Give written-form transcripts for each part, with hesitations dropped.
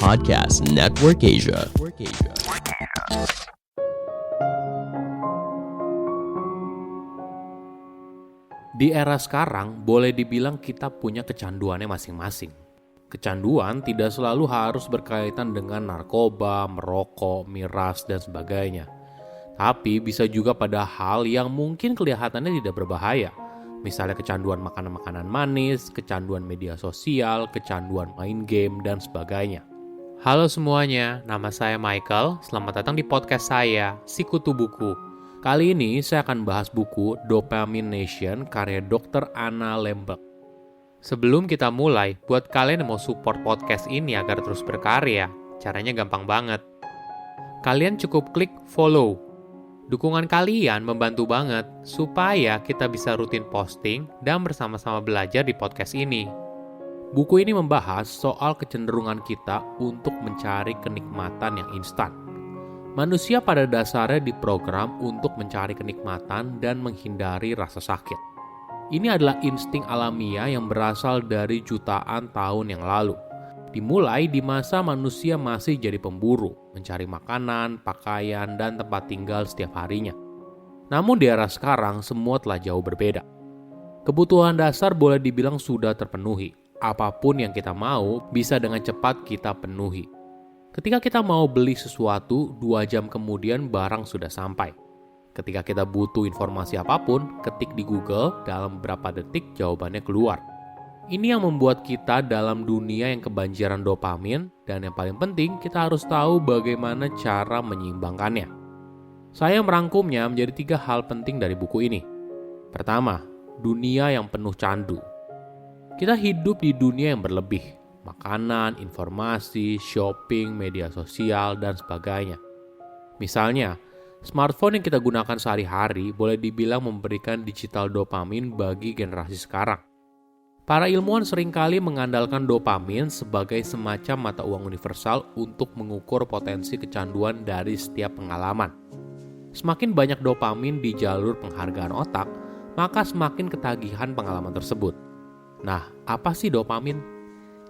Podcast Network Asia. Di era sekarang, boleh dibilang kita punya kecanduannya masing-masing. Kecanduan tidak selalu harus berkaitan dengan narkoba, merokok, miras, dan sebagainya. Tapi bisa juga pada hal yang mungkin kelihatannya tidak berbahaya. Misalnya kecanduan makanan-makanan manis, kecanduan media sosial, kecanduan main game, dan sebagainya. Halo semuanya, nama saya Michael. Selamat datang di podcast saya, Sikutu Buku. Kali ini saya akan bahas buku Dopamine Nation karya Dr. Anna Lembke. Sebelum kita mulai, buat kalian yang mau support podcast ini agar terus berkarya, caranya gampang banget. Kalian cukup klik follow. Dukungan kalian membantu banget supaya kita bisa rutin posting dan bersama-sama belajar di podcast ini. Buku ini membahas soal kecenderungan kita untuk mencari kenikmatan yang instan. Manusia pada dasarnya diprogram untuk mencari kenikmatan dan menghindari rasa sakit. Ini adalah insting alamiah yang berasal dari jutaan tahun yang lalu. Dimulai di masa manusia masih jadi pemburu, mencari makanan, pakaian, dan tempat tinggal setiap harinya. Namun di era sekarang, semua telah jauh berbeda. Kebutuhan dasar boleh dibilang sudah terpenuhi. Apapun yang kita mau, bisa dengan cepat kita penuhi. Ketika kita mau beli sesuatu, 2 jam kemudian barang sudah sampai. Ketika kita butuh informasi apapun, ketik di Google, dalam beberapa detik jawabannya keluar. Ini yang membuat kita dalam dunia yang kebanjiran dopamin, dan yang paling penting kita harus tahu bagaimana cara menyeimbangkannya. Saya merangkumnya menjadi 3 hal penting dari buku ini. Pertama, dunia yang penuh candu. Kita hidup di dunia yang berlebih. Makanan, informasi, shopping, media sosial, dan sebagainya. Misalnya, smartphone yang kita gunakan sehari-hari boleh dibilang memberikan digital dopamin bagi generasi sekarang. Para ilmuwan seringkali mengandalkan dopamin sebagai semacam mata uang universal untuk mengukur potensi kecanduan dari setiap pengalaman. Semakin banyak dopamin di jalur penghargaan otak, maka semakin ketagihan pengalaman tersebut. Nah, apa sih dopamin?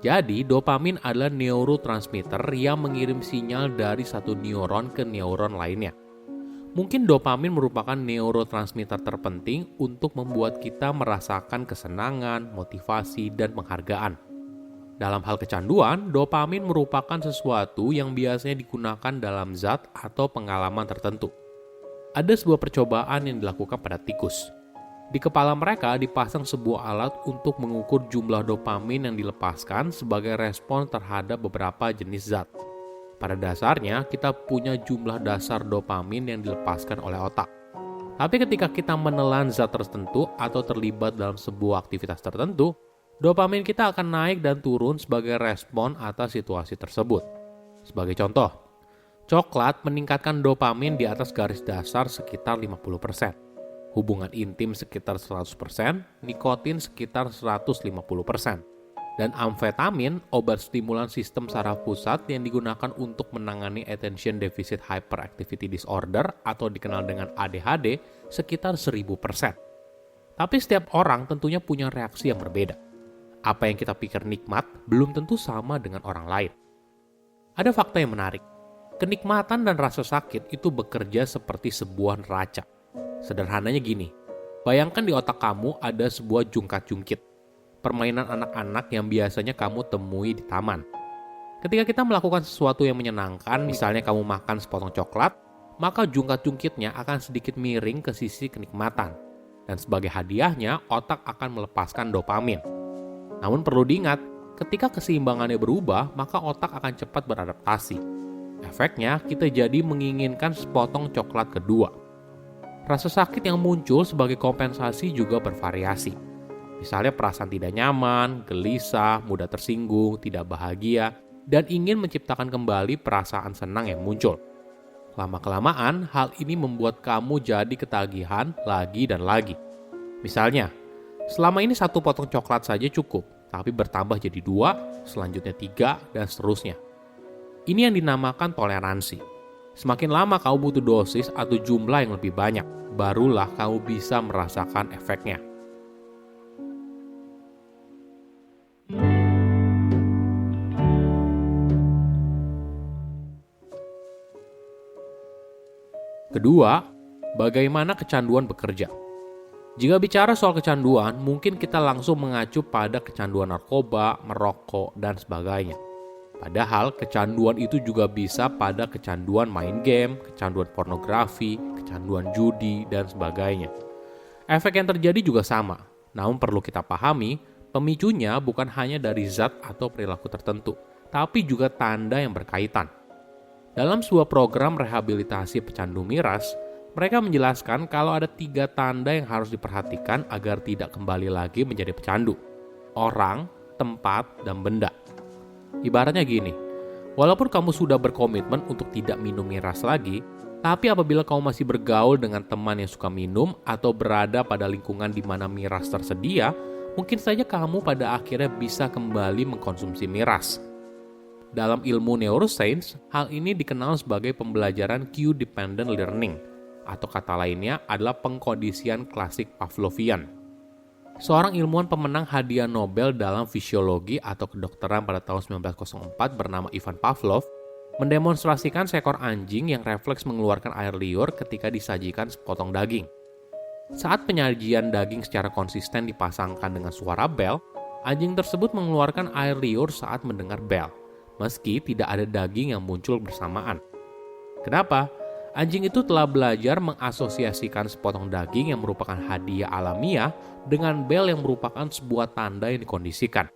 Jadi, dopamin adalah neurotransmitter yang mengirim sinyal dari satu neuron ke neuron lainnya. Mungkin dopamin merupakan neurotransmitter terpenting untuk membuat kita merasakan kesenangan, motivasi, dan penghargaan. Dalam hal kecanduan, dopamin merupakan sesuatu yang biasanya digunakan dalam zat atau pengalaman tertentu. Ada sebuah percobaan yang dilakukan pada tikus. Di kepala mereka dipasang sebuah alat untuk mengukur jumlah dopamin yang dilepaskan sebagai respon terhadap beberapa jenis zat. Pada dasarnya, kita punya jumlah dasar dopamin yang dilepaskan oleh otak. Tapi ketika kita menelan zat tertentu atau terlibat dalam sebuah aktivitas tertentu, dopamin kita akan naik dan turun sebagai respon atas situasi tersebut. Sebagai contoh, coklat meningkatkan dopamin di atas garis dasar sekitar 50%. Hubungan intim sekitar 100%, nikotin sekitar 150%. Dan amfetamin, obat stimulan sistem saraf pusat yang digunakan untuk menangani Attention Deficit Hyperactivity Disorder atau dikenal dengan ADHD, sekitar 1000%. Tapi setiap orang tentunya punya reaksi yang berbeda. Apa yang kita pikir nikmat belum tentu sama dengan orang lain. Ada fakta yang menarik. Kenikmatan dan rasa sakit itu bekerja seperti sebuah neraca. Sederhananya gini, bayangkan di otak kamu ada sebuah jungkat-jungkit. Permainan anak-anak yang biasanya kamu temui di taman. Ketika kita melakukan sesuatu yang menyenangkan, misalnya kamu makan sepotong coklat, maka jungkat-jungkitnya akan sedikit miring ke sisi kenikmatan. Dan sebagai hadiahnya, otak akan melepaskan dopamin. Namun perlu diingat, ketika keseimbangannya berubah, maka otak akan cepat beradaptasi. Efeknya, kita jadi menginginkan sepotong coklat kedua. Rasa sakit yang muncul sebagai kompensasi juga bervariasi. Misalnya perasaan tidak nyaman, gelisah, mudah tersinggung, tidak bahagia, dan ingin menciptakan kembali perasaan senang yang muncul. Lama-kelamaan, hal ini membuat kamu jadi ketagihan lagi dan lagi. Misalnya, selama ini 1 potong coklat saja cukup, tapi bertambah jadi 2, selanjutnya 3, dan seterusnya. Ini yang dinamakan toleransi. Semakin lama kamu butuh dosis atau jumlah yang lebih banyak, barulah kamu bisa merasakan efeknya. Kedua, bagaimana kecanduan bekerja. Jika bicara soal kecanduan, mungkin kita langsung mengacu pada kecanduan narkoba, merokok, dan sebagainya. Padahal kecanduan itu juga bisa pada kecanduan main game, kecanduan pornografi, kecanduan judi, dan sebagainya. Efek yang terjadi juga sama, namun perlu kita pahami, pemicunya bukan hanya dari zat atau perilaku tertentu, tapi juga tanda yang berkaitan. Dalam sebuah program rehabilitasi pecandu miras, mereka menjelaskan kalau ada 3 tanda yang harus diperhatikan agar tidak kembali lagi menjadi pecandu. Orang, tempat, dan benda. Ibaratnya gini, walaupun kamu sudah berkomitmen untuk tidak minum miras lagi, tapi apabila kamu masih bergaul dengan teman yang suka minum atau berada pada lingkungan di mana miras tersedia, mungkin saja kamu pada akhirnya bisa kembali mengkonsumsi miras. Dalam ilmu neuroscience, hal ini dikenal sebagai pembelajaran cue-dependent learning, atau kata lainnya adalah pengkondisian klasik Pavlovian. Seorang ilmuwan pemenang hadiah Nobel dalam fisiologi atau kedokteran pada tahun 1904 bernama Ivan Pavlov mendemonstrasikan seekor anjing yang refleks mengeluarkan air liur ketika disajikan sepotong daging. Saat penyajian daging secara konsisten dipasangkan dengan suara bel, anjing tersebut mengeluarkan air liur saat mendengar bel, meski tidak ada daging yang muncul bersamaan. Kenapa? Anjing itu telah belajar mengasosiasikan sepotong daging yang merupakan hadiah alamiah dengan bel yang merupakan sebuah tanda yang dikondisikan.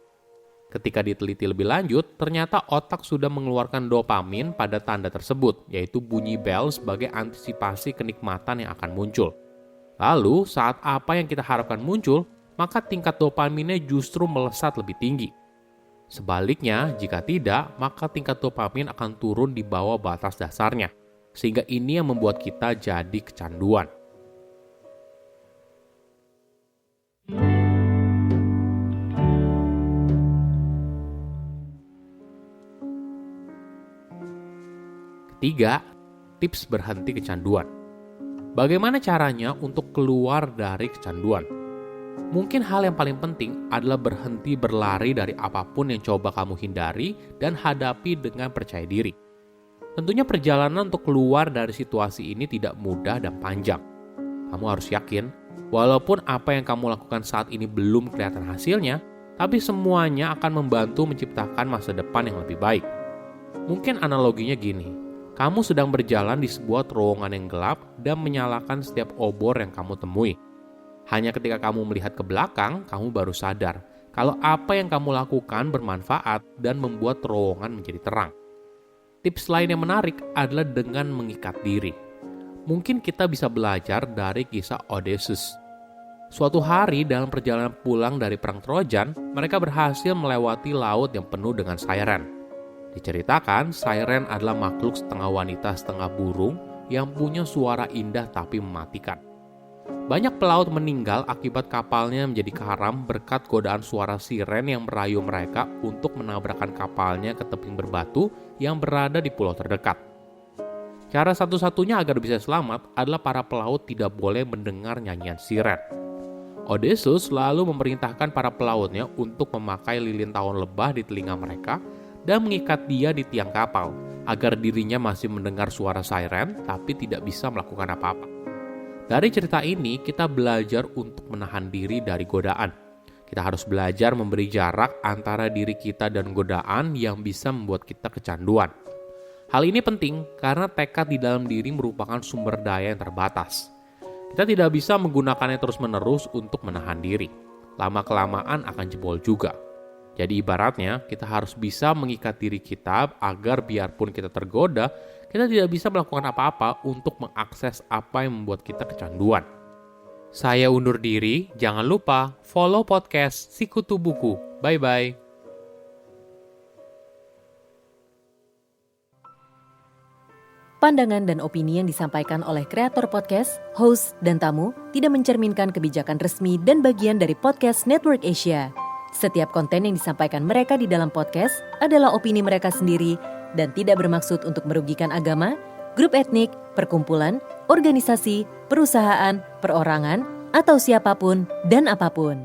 Ketika diteliti lebih lanjut, ternyata otak sudah mengeluarkan dopamin pada tanda tersebut, yaitu bunyi bel sebagai antisipasi kenikmatan yang akan muncul. Lalu, saat apa yang kita harapkan muncul, maka tingkat dopaminnya justru melesat lebih tinggi. Sebaliknya, jika tidak, maka tingkat dopamin akan turun di bawah batas dasarnya. Sehingga ini yang membuat kita jadi kecanduan. Ketiga, tips berhenti kecanduan. Bagaimana caranya untuk keluar dari kecanduan? Mungkin hal yang paling penting adalah berhenti berlari dari apapun yang coba kamu hindari dan hadapi dengan percaya diri. Tentunya perjalanan untuk keluar dari situasi ini tidak mudah dan panjang. Kamu harus yakin, walaupun apa yang kamu lakukan saat ini belum kelihatan hasilnya, tapi semuanya akan membantu menciptakan masa depan yang lebih baik. Mungkin analoginya gini, kamu sedang berjalan di sebuah terowongan yang gelap dan menyalakan setiap obor yang kamu temui. Hanya ketika kamu melihat ke belakang, kamu baru sadar kalau apa yang kamu lakukan bermanfaat dan membuat terowongan menjadi terang. Tips lain yang menarik adalah dengan mengikat diri. Mungkin kita bisa belajar dari kisah Odysseus. Suatu hari dalam perjalanan pulang dari perang Trojan, mereka berhasil melewati laut yang penuh dengan siren. Diceritakan, siren adalah makhluk setengah wanita setengah burung yang punya suara indah tapi mematikan. Banyak pelaut meninggal akibat kapalnya menjadi karam berkat godaan suara siren yang merayu mereka untuk menabrakkan kapalnya ke tebing berbatu yang berada di pulau terdekat. Cara satu-satunya agar bisa selamat adalah para pelaut tidak boleh mendengar nyanyian siren. Odysseus lalu memerintahkan para pelautnya untuk memakai lilin tawon lebah di telinga mereka dan mengikat dia di tiang kapal agar dirinya masih mendengar suara siren tapi tidak bisa melakukan apa-apa. Dari cerita ini, kita belajar untuk menahan diri dari godaan. Kita harus belajar memberi jarak antara diri kita dan godaan yang bisa membuat kita kecanduan. Hal ini penting karena tekad di dalam diri merupakan sumber daya yang terbatas. Kita tidak bisa menggunakannya terus-menerus untuk menahan diri. Lama-kelamaan akan jebol juga. Jadi ibaratnya, kita harus bisa mengikat diri kita agar biarpun kita tergoda, kita tidak bisa melakukan apa-apa untuk mengakses apa yang membuat kita kecanduan. Saya undur diri, jangan lupa follow podcast Sikutu Buku. Bye-bye. Pandangan dan opini yang disampaikan oleh kreator podcast, host, dan tamu tidak mencerminkan kebijakan resmi dan bagian dari Podcast Network Asia. Setiap konten yang disampaikan mereka di dalam podcast adalah opini mereka sendiri dan tidak bermaksud untuk merugikan agama, grup etnik, perkumpulan, organisasi, perusahaan, perorangan, atau siapapun dan apapun.